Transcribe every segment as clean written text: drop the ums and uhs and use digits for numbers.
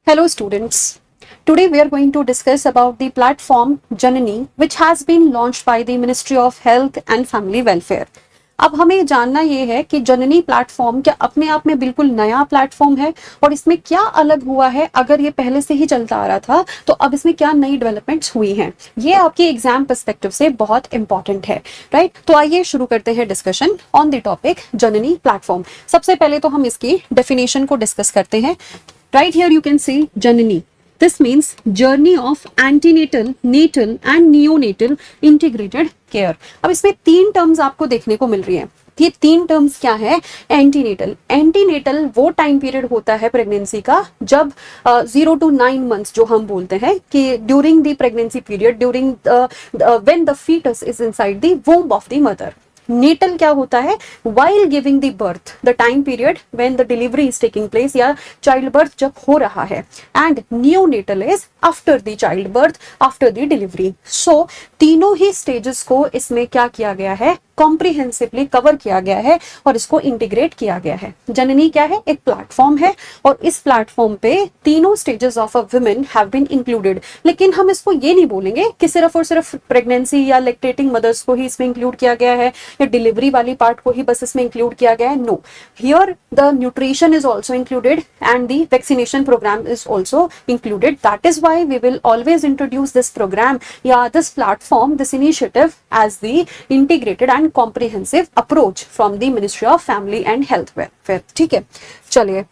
Hello students. Today we are going to discuss about the platform Janani which has been launched by the Ministry of Health and Family Welfare. अब हमें जानना ये है कि जननी platform क्या अपने आप में बिल्कुल नया प्लेटफॉर्म है और इसमें क्या अलग हुआ है, अगर ये पहले से ही चलता आ रहा था तो अब इसमें क्या नई डेवलपमेंट्स हुई हैं, ये आपके एग्जाम पर्सपेक्टिव से बहुत इंपॉर्टेंट है, राइट। तो आइए शुरू करते हैं discussion on the topic Janani platform. सबसे पहले तो हम इसकी डेफिनेशन को डिस्कस करते हैं। Right here you can see Janani. This means journey of antenatal, natal and neonatal integrated care. अब इसमें तीन टर्म्स आपको देखने को मिल रही है। ये तीन टर्म्स क्या है? एंटीनेटल। एंटीनेटल वो टाइम पीरियड होता है प्रेगनेंसी का जब 0 to 9 months जो हम बोलते हैं कि during the pregnancy period, during when the foetus is inside the womb of the mother. Natal क्या होता है? While giving the birth, the time period when the delivery is taking place या childbirth जब हो रहा है। And neonatal is after the childbirth, after the delivery. So तीनों ही स्टेजेस को इसमें क्या किया गया है? कॉम्प्रिहेंसिवली कवर किया गया है और इसको इंटीग्रेट किया गया है। जननी क्या है? एक प्लेटफॉर्म है और इस प्लेटफॉर्म पे तीनों stages of a women have been included. लेकिन हम इसको ये नहीं बोलेंगे कि सिर्फ और सिर्फ प्रेगनेंसी या लैक्टेटिंग मदर्स को ही इसमें इंक्लूड किया गया है या डिलीवरी वाली पार्ट को ही बस इसमें इंक्लूड किया गया है। No, here the nutrition is also included and the vaccination programme is also included. That is why we will always introduce this programme या this platform, this initiative as the integrated and comprehensive approach from the Ministry of Family and Health Welfare. ठीक है, चलिए।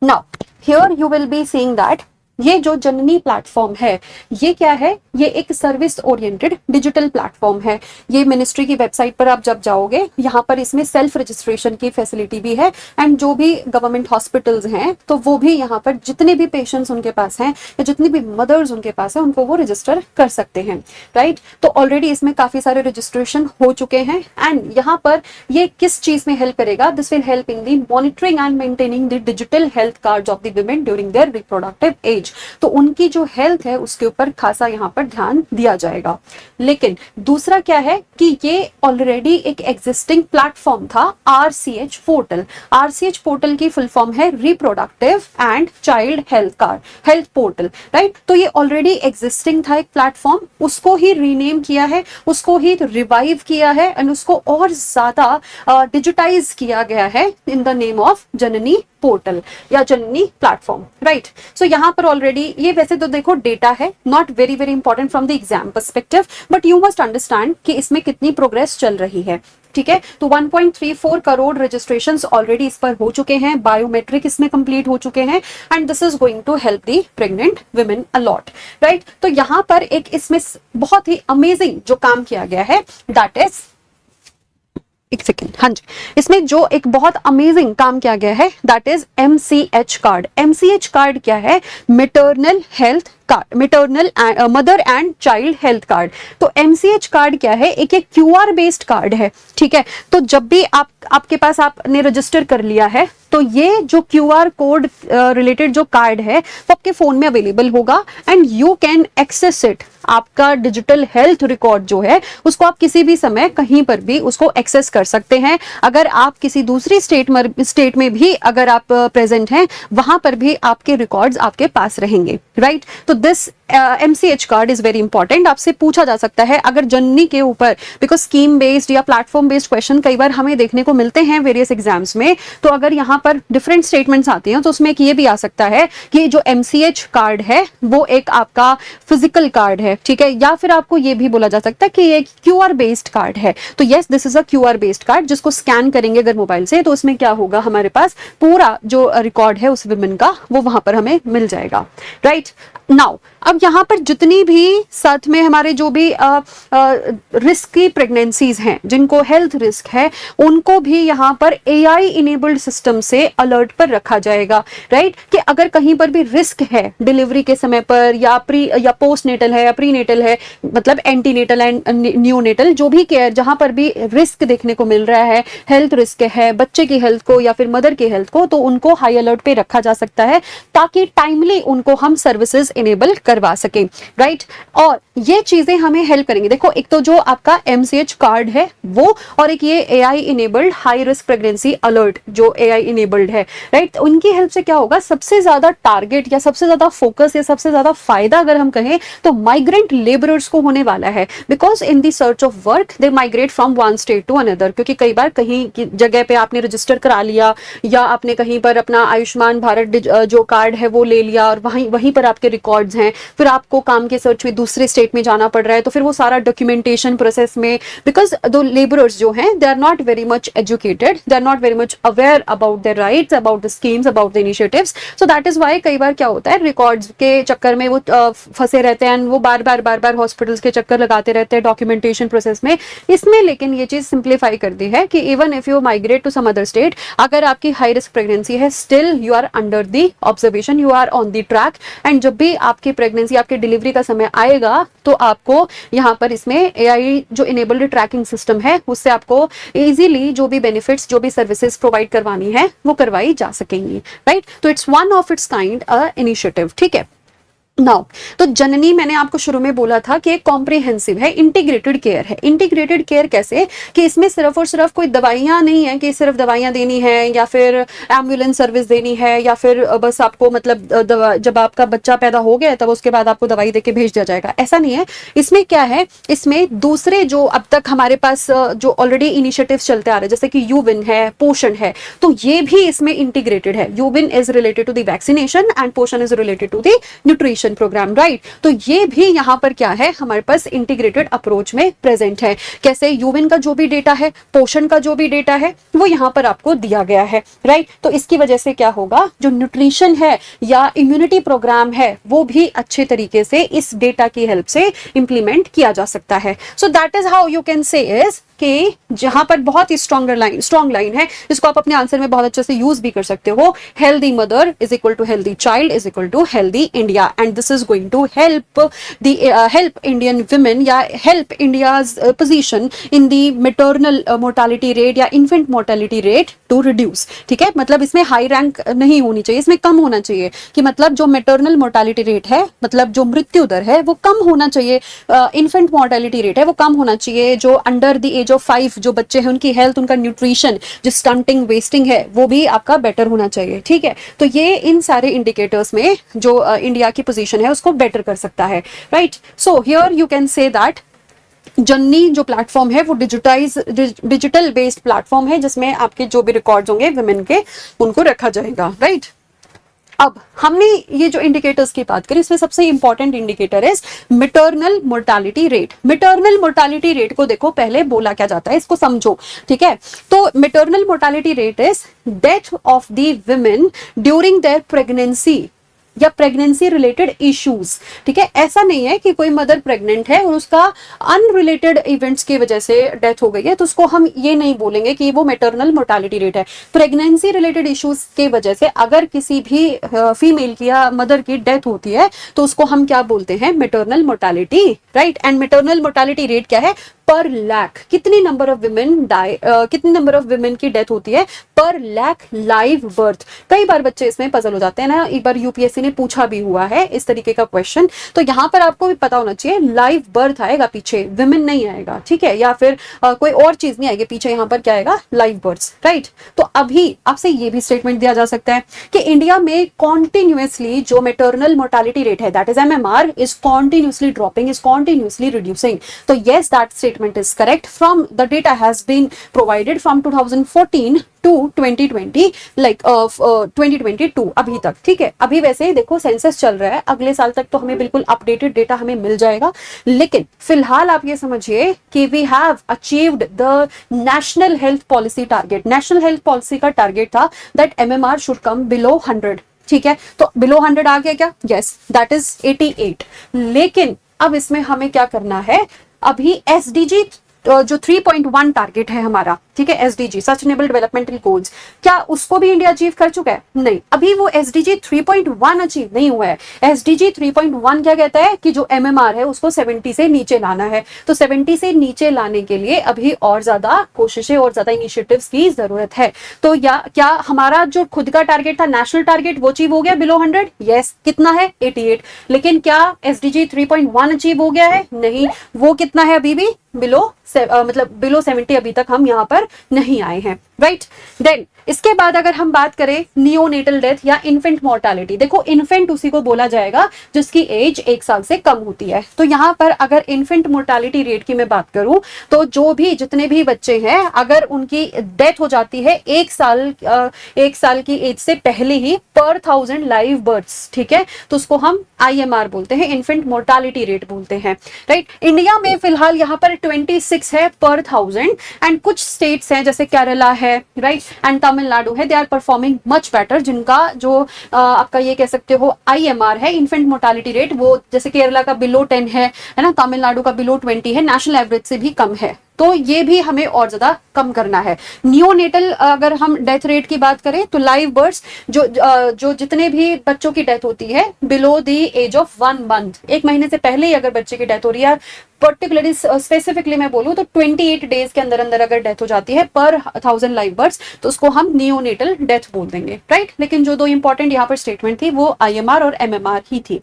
Now here you will be seeing that ये जो जननी platform है ये क्या है? ये एक सर्विस ओरिएंटेड डिजिटल प्लेटफॉर्म है। ये मिनिस्ट्री की वेबसाइट पर आप जब जाओगे यहाँ पर इसमें सेल्फ रजिस्ट्रेशन की फैसिलिटी भी है एंड जो भी गवर्नमेंट हॉस्पिटल्स हैं तो वो भी यहाँ पर जितने भी पेशेंट्स उनके पास हैं या जितनी भी मदर्स उनके पास है उनको वो रजिस्टर कर सकते हैं, राइट। तो ऑलरेडी इसमें काफी सारे रजिस्ट्रेशन हो चुके हैं एंड यहाँ पर ये किस चीज में हेल्प करेगा? This will help in the monitoring and maintaining the digital health cards of the women during their reproductive age. तो उनकी जो हेल्थ है उसके ऊपर खासा यहाँ पर ध्यान दिया जाएगा। लेकिन दूसरा क्या है कि ये ऑलरेडी एक एग्जिस्टिंग प्लेटफॉर्म था, RCH पोर्टल। RCH पोर्टल की फुल फॉर्म है reproductive and child health card, health portal, right. तो ये ऑलरेडी एग्जिस्टिंग था एक प्लेटफॉर्म, उसको ही रीनेम किया है, उसको ही रिवाइव किया है एंड उसको और ज्यादा डिजिटाइज किया गया है in the name of Janani portal या जननी प्लेटफॉर्म, राइट। सो यहाँ पर ऑलरेडी ये वैसे तो देखो डेटा है, not very very important from the exam perspective, but you must understand कि इसमें कितनी प्रोग्रेस चल रही है, ठीक है। तो 1.34 करोड़ रजिस्ट्रेशंस ऑलरेडी इस पर हो चुके हैं, बायोमेट्रिक इसमें कंप्लीट हो चुके हैं and this is going to help the pregnant women a lot, right. तो यहाँ पर एक इसमें बहुत ही अमेजिंग जो काम किया गया है दैट इज, एक सेकेंड, हाँ जी, इसमें जो एक बहुत अमेजिंग काम किया गया है that is MCH card. MCH card क्या है? Maternal health card, maternal mother and child health card. तो MCH कार्ड क्या है? एक QR बेस्ड कार्ड है, ठीक है। तो जब भी आपके पास आपने रजिस्टर कर लिया है तो ये जो QR कोड रिलेटेड जो कार्ड है वो आपके फोन में अवेलेबल होगा and you can access it. आपका डिजिटल हेल्थ रिकॉर्ड जो है उसको आप किसी भी समय कहीं पर भी उसको एक्सेस कर सकते हैं। अगर आप किसी दूसरी स्टेट में भी अगर आप प्रेजेंट हैं वहां पर भी आपके रिकॉर्ड्स आपके पास रहेंगे, राइट। तो this MCH card is very important. आपसे पूछा जा सकता है अगर जननी के ऊपर, बिकॉज स्कीम बेस्ड या प्लेटफॉर्म बेस्ड क्वेश्चन कई बार हमें देखने को मिलते हैं वेरियस एग्जाम्स में, तो अगर यहाँ पर डिफरेंट स्टेटमेंट्स आती हैं तो उसमें एक ये भी आ सकता है कि जो MCH कार्ड है वो एक आपका फिजिकल कार्ड है, ठीक है, या फिर आपको ये भी बोला जा सकता है कि ये QR बेस्ड कार्ड है। तो yes, this is a QR based card जिसको स्कैन करेंगे अगर मोबाइल से तो उसमें क्या होगा, हमारे पास पूरा जो रिकॉर्ड है उस वुमेन का वो वहां पर हमें मिल जाएगा, राइट। नाउ अब यहाँ पर जितनी भी साथ में हमारे जो भी रिस्की प्रेगनेंसीज हैं, जिनको हेल्थ रिस्क है, उनको भी यहाँ पर AI इनेबल्ड सिस्टम से अलर्ट पर रखा जाएगा, राइट। कि अगर कहीं पर भी रिस्क है डिलीवरी के समय पर या प्री या पोस्ट नेटल है या प्री नेटल है, मतलब एंटीनेटल एंड न्यूनेटल जो भी केयर, जहां पर भी रिस्क देखने को मिल रहा है, हेल्थ रिस्क है बच्चे की हेल्थ को या फिर मदर की हेल्थ को, तो उनको हाई अलर्ट पे रखा जा सकता है ताकि टाइमली उनको हम सर्विसेज इनेबल करवा करवा सके, राइट। और ये चीजें हमें हेल्प करेंगे। देखो एक तो जो आपका MCH कार्ड है वो, और एक ये AI enabled high risk pregnancy alert जो AI इनेबल्ड है, राइट। उनकी हेल्प से क्या होगा, सबसे ज्यादा टारगेट या सबसे ज्यादा फोकस या सबसे ज्यादा फायदा अगर हम कहें तो माइग्रेंट लेबरर्स को होने वाला है। Because in the search of work they migrate from one state to another, क्योंकि कई बार कहीं की जगह पे आपने रजिस्टर करा लिया या आपने कहीं पर अपना आयुष्मान भारत जो कार्ड है वो ले लिया और वहीं पर आपके रिकॉर्ड्स हैं, फिर आपको काम के सर्च में दूसरे स्टेट में जाना पड़ रहा है, तो फिर वो सारा डॉक्यूमेंटेशन प्रोसेस में, बिकॉज दो लेबरर्स जो हैं they are not very much educated, they are not very much aware about their rights, about the schemes, about the initiatives. So that is why कई बार क्या होता है, रिकॉर्ड्स के चक्कर में वो फंसे रहते हैं, वो बार बार हॉस्पिटल्स के चक्कर लगाते रहते हैं डॉक्यूमेंटेशन प्रोसेस में। इसमें लेकिन ये चीज सिंप्लीफाई कर दी है कि even if you migrate to some other state, अगर आपकी हाई रिस्क प्रेगनेंसी है, still you are under the observation, you are on the track, and जब भी आपकी प्रेगनेंसी, आपके डिलीवरी का समय आएगा तो आपको यहाँ पर इसमें AI जो इनेबल्ड ट्रैकिंग सिस्टम है उससे आपको इजीली जो भी बेनिफिट्स, जो भी सर्विसेज प्रोवाइड करवानी है वो करवाई जा सकेंगी, राइट। तो it's one of its kind a initiative, ठीक है। नाउ तो जननी मैंने आपको शुरू में बोला था कि एक कॉम्प्रिहेंसिव है, इंटीग्रेटेड केयर है। इंटीग्रेटेड केयर कैसे, कि इसमें सिर्फ और सिर्फ कोई दवाइयां नहीं है कि सिर्फ दवाइयां देनी है या फिर एम्बुलेंस सर्विस देनी है या फिर बस आपको मतलब जब आपका बच्चा पैदा हो गया तब उसके बाद आपको दवाई देके भेज दिया जाएगा, ऐसा नहीं है। इसमें क्या है, इसमें दूसरे जो अब तक हमारे पास जो ऑलरेडी इनिशिएटिव चलते आ रहे हैं जैसे कि यूविन है, पोषण है, तो ये भी इसमें इंटीग्रेटेड है। यूविन is related to the vaccination and Poshan is related to the nutrition programme, right. तो ये भी यहाँ पर क्या है, हमारे पास इंटीग्रेटेड अप्रोच में प्रेजेंट है। कैसे, यूविन का जो भी डेटा है, पोषण का जो भी डेटा है वो यहाँ पर आपको दिया गया है, राइट। तो इसकी वजह से क्या होगा, जो न्यूट्रिशन है या इम्यूनिटी प्रोग्राम है वो भी अच्छे तरीके से इस डेटा की हेल्प से इंप्लीमेंट किया जा सकता है। सो that is how you can से इज कि जहां पर बहुत ही स्ट्रॉन्ग लाइन है, इसको आप अपने आंसर में बहुत अच्छे से यूज भी कर सकते हो। Healthy mother is equal to healthy child is equal to healthy India, and this is going to help Indian women या help India's position in the maternal mortality rate या infant mortality rate to reduce, ठीक है। मतलब इसमें high rank नहीं होनी चाहिए, इसमें कम होना चाहिए, कि मतलब जो मैटरनल मोर्टालिटी रेट है, मतलब जो मृत्यु दर है वो कम होना चाहिए, इन्फेंट मोर्टालिटी रेट है वो कम होना चाहिए, जो अंडर द एज ऑफ 5 जो बच्चे हैं उनकी हेल्थ, उनका न्यूट्रिशन, जो स्टंटिंग वेस्टिंग है वो भी आपका बेटर होना चाहिए, ठीक है। तो ये इन सारे इंडिकेटर्स में जो इंडिया की पोजीशन है उसको बेटर कर सकता है, right. So here you can say that Janani जो प्लेटफॉर्म है वो डिजिटल बेस्ड प्लेटफॉर्म है जिसमें आपके जो भी रिकॉर्ड्स होंगे वुमेन के उनको रखा जाएगा, राइट। अब हमने ये जो इंडिकेटर्स की बात करी इसमें सबसे इंपॉर्टेंट इंडिकेटर है maternal mortality rate. Maternal mortality rate को देखो पहले बोला क्या जाता है, इसको समझो, ठीक है। तो maternal mortality rate is death of the women during their pregnancy या प्रेगनेंसी रिलेटेड इश्यूज, ठीक है। ऐसा नहीं है कि कोई मदर प्रेग्नेंट है और उसका अनरिलेटेड इवेंट्स की वजह से डेथ हो गई है तो उसको हम ये नहीं बोलेंगे कि वो मैटरनल मोर्टालिटी रेट है। प्रेगनेंसी रिलेटेड इश्यूज की वजह से अगर किसी भी फीमेल की या मदर की डेथ होती है तो उसको हम क्या बोलते हैं, maternal mortality, right. And maternal mortality rate क्या है, पर लाख, कितनी नंबर ऑफ विमेन डाई, कितनी नंबर ऑफ विमेन की डेथ होती है पर लाख लाइव बर्थ। कई बार बच्चे इसमें पजल हो जाते हैं ना, एक बार यूपीएससी ने पूछा भी हुआ है इस तरीके का क्वेश्चन, तो यहाँ पर आपको भी पता होना चाहिए लाइव बर्थ आएगा पीछे, विमेन नहीं आएगा, ठीक है, या फिर कोई और चीज नहीं आएगी पीछे, यहाँ पर क्या आएगा, लाइव बर्थ, राइट। तो अभी आपसे ये भी स्टेटमेंट दिया जा सकता है कि इंडिया में कॉन्टिन्यूसली जो मैटरनल मोर्टालिटी रेट है that is MMR is continuously dropping, is continuously reducing. तो yes, that statement is correct. From the data has been provided from 2014 to 2020 like 2022 अभी तक, ठीक है। अभी वैसे देखो सेंसस चल रहा है, अगले साल तक तो हमें बिल्कुल अपडेटेड डेटा हमें मिल जाएगा, लेकिन फिलहाल आप ये समझिए कि we have achieved the national health policy target. national health policy का टारगेट था that MMR should come below 100, ठीक है। तो below 100 आ गया क्या, yes, that is 88। लेकिन अब इसमें हमें क्या करना है, अभी SDG जो 3.1 टारगेट है हमारा, ठीक है, SDG सस्टेनेबल डेवलपमेंटल गोल्स, क्या उसको भी इंडिया अचीव कर चुका है? नहीं, अभी वो SDG 3.1 अचीव नहीं हुआ है। SDG 3.1 क्या कहता है कि जो MMR है उसको 70 से नीचे लाना है। तो 70 से नीचे लाने के लिए अभी और ज्यादा कोशिशें और ज्यादा इनिशिएटिव्स की जरूरत है। तो या क्या हमारा जो खुद का टारगेट था, नेशनल टारगेट, वो अचीव हो गया बिलो 100? यस। कितना है? 88। लेकिन क्या SDG 3.1 अचीव हो गया है? नहीं। वो कितना है? अभी भी बिलो मतलब बिलो 70 अभी तक हम यहाँ पर नहीं आए हैं, राइट। देन इसके बाद अगर हम बात करें नियोनेटल डेथ या इन्फेंट मोर्टालिटी, देखो इन्फेंट उसी को बोला जाएगा जिसकी एज 1 साल से कम होती है। तो यहाँ पर अगर इन्फेंट मोर्टालिटी रेट की मैं बात करूं तो जो भी जितने भी बच्चे हैं अगर उनकी डेथ हो जाती है 1 साल की एज से पहले ही पर 1000 लाइव बर्थ्स, ठीक है, तो उसको हम IMR बोलते हैं, इन्फेंट मोर्टालिटी रेट बोलते हैं, राइट। इंडिया में फिलहाल यहाँ पर 26 है पर 1000 एंड कुछ स्टेट्स हैं जैसे केरला है, राइट, एंड तमिलनाडु है, they are performing much better, जिनका जो आपका ये कह सकते हो IMR है, इन्फेंट मोर्टालिटी रेट, वो जैसे केरला का बिलो 10 है ना, तमिलनाडु का बिलो 20 है, नेशनल एवरेज से भी कम है। तो ये भी हमें और ज्यादा कम करना है। नियोनेटल अगर हम डेथ रेट की बात करें तो लाइव बर्ड्स जो जितने भी बच्चों की डेथ होती है below the age of 1 month, 1 महीने से पहले ही अगर बच्चे की डेथ हो रही है, पर्टिकुलरली स्पेसिफिकली मैं बोलूं तो 28 डेज के अंदर अंदर अगर डेथ हो जाती है पर 1000 लाइव बर्ड्स, तो उसको हम नियोनेटल डेथ बोल देंगे, राइट। लेकिन जो 2 इंपॉर्टेंट यहाँ पर स्टेटमेंट थी वो IMR और MMR ही थी,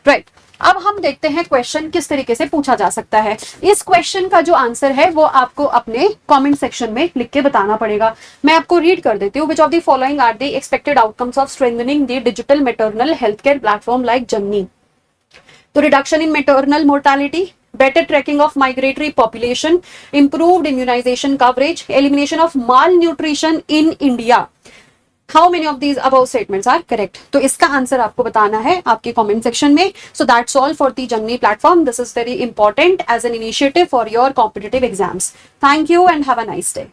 राइट। अब हम देखते हैं क्वेश्चन किस तरीके से पूछा जा सकता है। इस क्वेश्चन का जो आंसर है वो आपको अपने कमेंट सेक्शन में लिख के बताना पड़ेगा। मैं आपको रीड कर देती हूँ। Which of the following are the expected outcomes of strengthening the digital maternal health care platform like Janani? तो reduction in maternal mortality, better tracking of migratory population, improved immunization coverage, elimination of malnutrition in India. How many of these above statements are correct? तो इसका answer आपको बताना है आपके comment section में. So that's all for the Janani platform. This is very important as an initiative for your competitive exams. Thank you and have a nice day.